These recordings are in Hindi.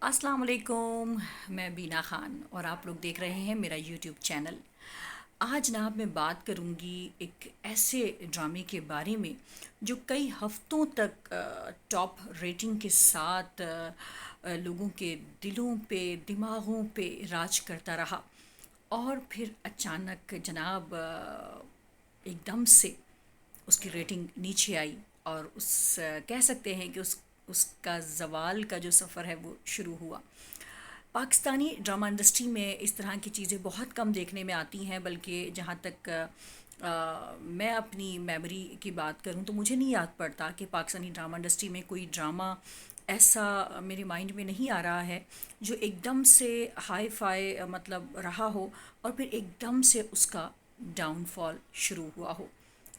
अस्सलाम वालेकुम। मैं बीना ख़ान और आप लोग देख रहे हैं मेरा यूट्यूब चैनल। आज ना मैं बात करूंगी एक ऐसे ड्रामे के बारे में जो कई हफ्तों तक टॉप रेटिंग के साथ लोगों के दिलों पे दिमागों पे राज करता रहा और फिर अचानक जनाब एकदम से उसकी रेटिंग नीचे आई और कह सकते हैं कि उसका ज़वाल का जो सफ़र है वो शुरू हुआ। पाकिस्तानी ड्रामा इंडस्ट्री में इस तरह की चीज़ें बहुत कम देखने में आती हैं, बल्कि जहाँ तक मैं अपनी मेमोरी की बात करूँ तो मुझे नहीं याद पड़ता कि पाकिस्तानी ड्रामा इंडस्ट्री में कोई ड्रामा ऐसा मेरे माइंड में नहीं आ रहा है जो एकदम से हाई फाई मतलब रहा हो और फिर एकदम से उसका डाउनफॉल शुरू हुआ हो।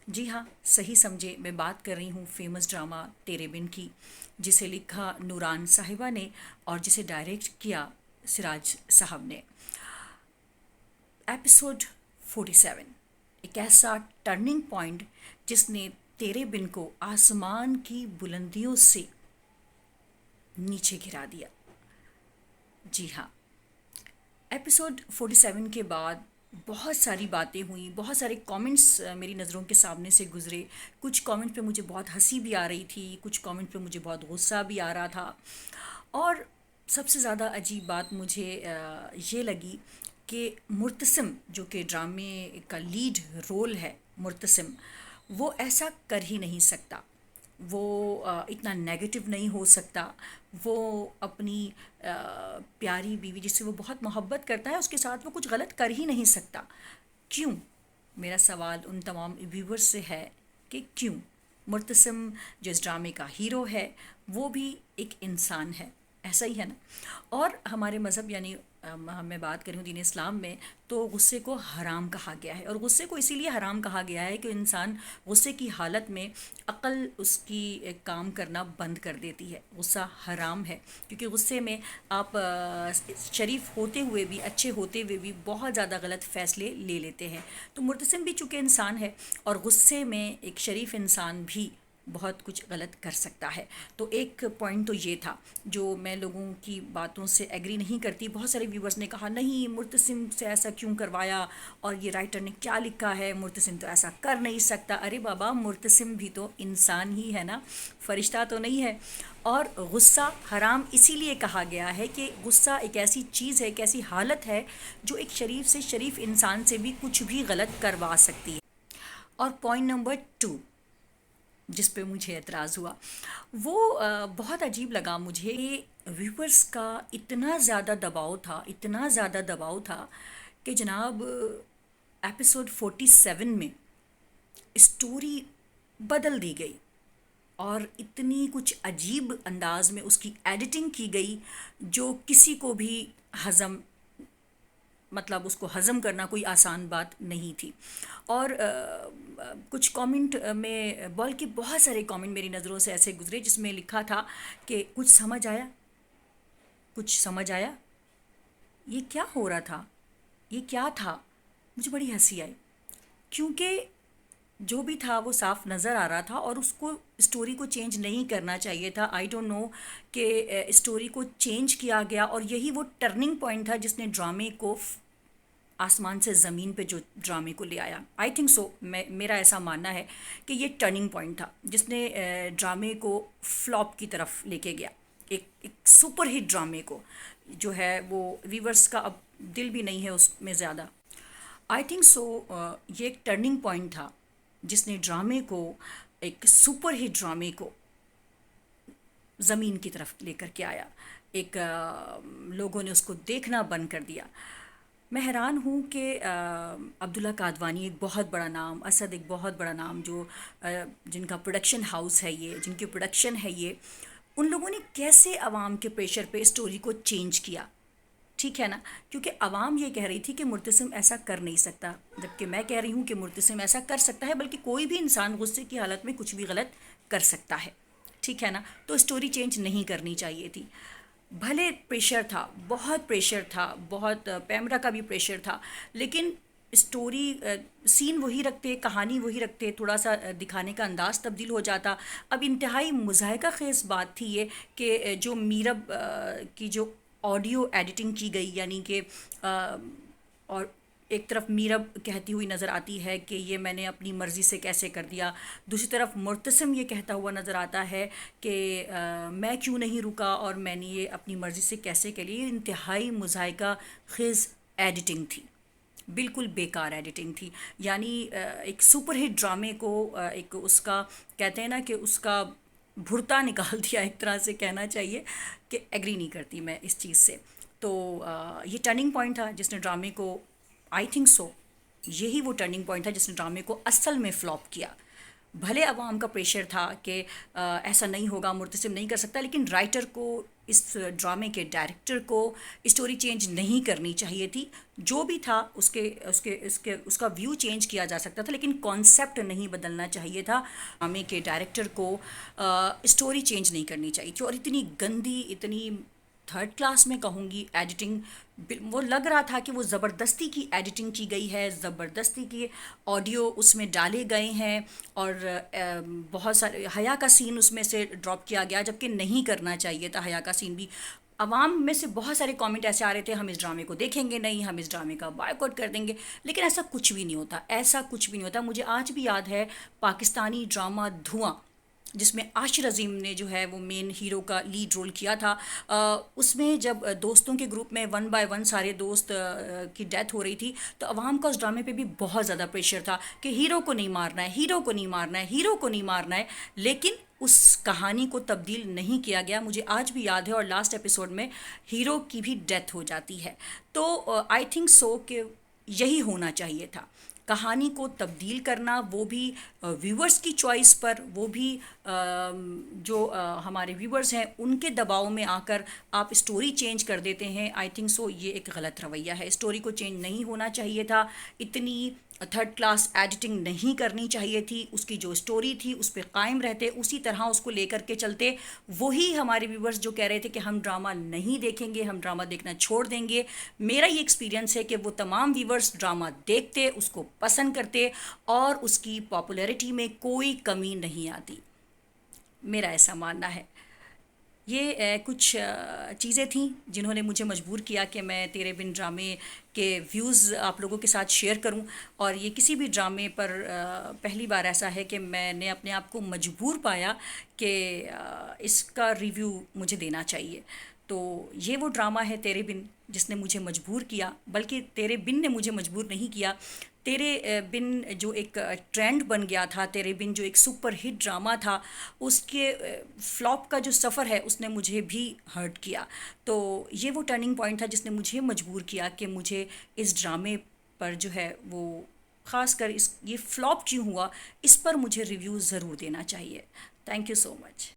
जी हाँ, सही समझे, मैं बात कर रही हूँ फेमस ड्रामा तेरे बिन की, जिसे लिखा नूरान साहिबा ने और जिसे डायरेक्ट किया सिराज साहब ने। एपिसोड 47 एक ऐसा टर्निंग पॉइंट जिसने तेरे बिन को आसमान की बुलंदियों से नीचे गिरा दिया। जी हाँ, एपिसोड 47 के बाद बहुत सारी बातें हुई, बहुत सारे कमेंट्स मेरी नज़रों के सामने से गुज़रे। कुछ कमेंट पे मुझे बहुत हंसी भी आ रही थी, कुछ कमेंट पे मुझे बहुत गुस्सा भी आ रहा था। और सबसे ज़्यादा अजीब बात मुझे ये लगी कि मुर्तसिम, जो कि ड्रामे का लीड रोल है, मुर्तसिम वो ऐसा कर ही नहीं सकता। वो इतना नेगेटिव नहीं हो सकता। वो अपनी प्यारी बीवी जिससे वो बहुत मोहब्बत करता है उसके साथ वो कुछ गलत कर ही नहीं सकता। क्यों? मेरा सवाल उन तमाम व्यूवर्स से है कि क्यों? मुर्तसिम जो इस ड्रामे का हीरो है वो भी एक इंसान है, ऐसा ही है ना। और हमारे मज़हब यानी मैं बात करूँ दीन इस्लाम में, तो गुस्से को हराम कहा गया है। और गुस्से को इसीलिए हराम कहा गया है कि इंसान गुस्से की हालत में अक्ल उसकी काम करना बंद कर देती है। गुस्सा हराम है क्योंकि गुस्से में आप शरीफ होते हुए भी, अच्छे होते हुए भी बहुत ज़्यादा गलत फ़ैसले ले लेते हैं। तो मुर्तसिम भी चूँकि इंसान है और गुस्से में एक शरीफ इंसान भी बहुत कुछ गलत कर सकता है। तो एक पॉइंट तो ये था जो मैं लोगों की बातों से एग्री नहीं करती। बहुत सारे व्यूवर्स ने कहा नहीं, मुर्तसिम से ऐसा क्यों करवाया और ये राइटर ने क्या लिखा है, मुर्तसिम तो ऐसा कर नहीं सकता। अरे बाबा, मुर्तसिम भी तो इंसान ही है ना, फरिश्ता तो नहीं है। और गुस्सा हराम इसीलिए कहा गया है कि गुस्सा एक ऐसी चीज़ है, एक ऐसी हालत है जो एक शरीफ से शरीफ इंसान से भी कुछ भी गलत करवा सकती है। और पॉइंट नंबर 2 जिस पे मुझे एतराज़ हुआ वो बहुत अजीब लगा मुझे। व्यूवर्स का इतना ज़्यादा दबाव था, इतना ज़्यादा दबाव था कि जनाब एपिसोड 47 में स्टोरी बदल दी गई और इतनी कुछ अजीब अंदाज में उसकी एडिटिंग की गई जो किसी को भी हज़म, मतलब उसको हज़म करना कोई आसान बात नहीं थी। और कुछ कमेंट में, बल्कि बहुत सारे कमेंट मेरी नज़रों से ऐसे गुजरे जिसमें लिखा था कि कुछ समझ आया, कुछ समझ आया, ये क्या हो रहा था, ये क्या था। मुझे बड़ी हंसी आई क्योंकि जो भी था वो साफ नज़र आ रहा था और उसको स्टोरी को चेंज नहीं करना चाहिए था। आई डोंट नो कि स्टोरी को चेंज किया गया और यही वो टर्निंग पॉइंट था जिसने ड्रामे को आसमान से ज़मीन पे जो ड्रामे को ले आया। आई थिंक सो, मेरा ऐसा मानना है कि ये टर्निंग पॉइंट था जिसने ड्रामे को फ्लॉप की तरफ लेके गया। एक सुपर हिट ड्रामे को जो है वो व्यूवर्स का अब दिल भी नहीं है उसमें ज़्यादा। आई थिंक सो, ये एक टर्निंग पॉइंट था जिसने ड्रामे को, एक सुपर हिट ड्रामे को ज़मीन की तरफ लेकर के आया। एक लोगों ने उसको देखना बंद कर दिया। मैं हैरान हूँ कि अब्दुल्ला कादवानी एक बहुत बड़ा नाम, असद एक बहुत बड़ा नाम, जो जिनका प्रोडक्शन हाउस है ये, जिनकी प्रोडक्शन है ये, उन लोगों ने कैसे आवाम के प्रेशर पे स्टोरी को चेंज किया। ठीक है ना, क्योंकि आवाम ये कह रही थी कि मुर्तसिम ऐसा कर नहीं सकता, जबकि मैं कह रही हूँ कि मुर्तसिम ऐसा कर सकता है, बल्कि कोई भी इंसान गुस्से की हालत में कुछ भी गलत कर सकता है। ठीक है ना, तो स्टोरी चेंज नहीं करनी चाहिए थी। भले प्रेशर था, बहुत प्रेशर था, बहुत पैमरा का भी प्रेशर था, लेकिन स्टोरी सीन वही रखते, कहानी वही रखते, थोड़ा सा दिखाने का अंदाज़ तब्दील हो जाता। अब इंतहाई मुज़ाहिका ख़ेज़ बात थी ये कि जो मीरब की जो ऑडियो एडिटिंग की गई, यानी कि और एक तरफ मीरब कहती हुई नज़र आती है कि ये मैंने अपनी मर्ज़ी से कैसे कर दिया, दूसरी तरफ मुर्तसिम ये कहता हुआ नज़र आता है कि मैं क्यों नहीं रुका और मैंने ये अपनी मर्ज़ी से कैसे कर लिया। ये इंतहाई मुज़ाहिका ख़ेज़ एडिटिंग थी, बिल्कुल बेकार एडिटिंग थी। यानी एक सुपरहिट ड्रामे को एक उसका कहते हैं ना कि उसका भुर्ता निकाल दिया, एक तरह से कहना चाहिए कि एग्री नहीं करती मैं इस चीज़ से। तो ये टर्निंग पॉइंट था जिसने ड्रामे को, आई थिंक सो, यही वो टर्निंग पॉइंट था जिसने ड्रामे को असल में फ्लॉप किया। भले अवाम का प्रेशर था कि ऐसा नहीं होगा, मुर्तसिम नहीं कर सकता, लेकिन राइटर को, इस ड्रामे के डायरेक्टर को स्टोरी चेंज नहीं करनी चाहिए थी। जो भी था उसके उसके उसके उसका व्यू चेंज किया जा सकता था, लेकिन कॉन्सेप्ट नहीं बदलना चाहिए था। ड्रामे के डायरेक्टर को स्टोरी चेंज नहीं करनी चाहिए थी। और इतनी गंदी, इतनी थर्ड क्लास में कहूँगी एडिटिंग, वो लग रहा था कि वो ज़बरदस्ती की एडिटिंग की गई है, ज़बरदस्ती की ऑडियो उसमें डाले गए हैं और बहुत सारे हया का सीन उसमें से ड्रॉप किया गया, जबकि नहीं करना चाहिए था हया का सीन भी। अवाम में से बहुत सारे कमेंट ऐसे आ रहे थे, हम इस ड्रामे को देखेंगे नहीं, हम इस ड्रामे का बायकॉट कर देंगे, लेकिन ऐसा कुछ भी नहीं होता, ऐसा कुछ भी नहीं होता। मुझे आज भी याद है पाकिस्तानी ड्रामा धुआं, जिसमें आशिर अज़ीम ने जो है वो मेन हीरो का लीड रोल किया था। उसमें जब दोस्तों के ग्रुप में वन बाय वन सारे दोस्त की डेथ हो रही थी, तो अवाम का उस ड्रामे पे भी बहुत ज़्यादा प्रेशर था कि हीरो को नहीं मारना है, हीरो को नहीं मारना है, हीरो को नहीं मारना है। लेकिन उस कहानी को तब्दील नहीं किया गया। मुझे आज भी याद है, और लास्ट एपिसोड में हीरो की भी डेथ हो जाती है। तो आई थिंक सो कि यही होना चाहिए था, कहानी को तब्दील करना, वो भी व्यूवर्स की चॉइस पर, वो भी जो हमारे व्यूवर्स हैं उनके दबाव में आकर आप स्टोरी चेंज कर देते हैं। आई थिंक सो ये एक गलत रवैया है, स्टोरी को चेंज नहीं होना चाहिए था, इतनी थर्ड क्लास एडिटिंग नहीं करनी चाहिए थी। उसकी जो स्टोरी थी उस पर कायम रहते, उसी तरह उसको लेकर के चलते। वही हमारे व्यूवर्स जो कह रहे थे कि हम ड्रामा नहीं देखेंगे, हम ड्रामा देखना छोड़ देंगे, मेरा ये एक्सपीरियंस है कि वो तमाम व्यूवर्स ड्रामा देखते, उसको पसंद करते और उसकी पॉपुलैरिटी में कोई कमी नहीं आती, मेरा ऐसा मानना है। ये कुछ चीज़ें थीं जिन्होंने मुझे मजबूर किया कि मैं तेरे बिन ड्रामे के व्यूज़ आप लोगों के साथ शेयर करूं। और ये किसी भी ड्रामे पर पहली बार ऐसा है कि मैंने अपने आप को मजबूर पाया कि इसका रिव्यू मुझे देना चाहिए। तो ये वो ड्रामा है तेरे बिन जिसने मुझे मजबूर किया, बल्कि तेरे बिन ने मुझे मजबूर नहीं किया। तेरे बिन जो एक ट्रेंड बन गया था, तेरे बिन जो एक सुपर हिट ड्रामा था, उसके फ्लॉप का जो सफ़र है उसने मुझे भी हर्ट किया। तो ये वो टर्निंग पॉइंट था जिसने मुझे मजबूर किया कि मुझे इस ड्रामे पर जो है वो, ख़ास कर इस ये फ्लॉप क्यों हुआ, इस पर मुझे रिव्यू ज़रूर देना चाहिए। Thank you so much.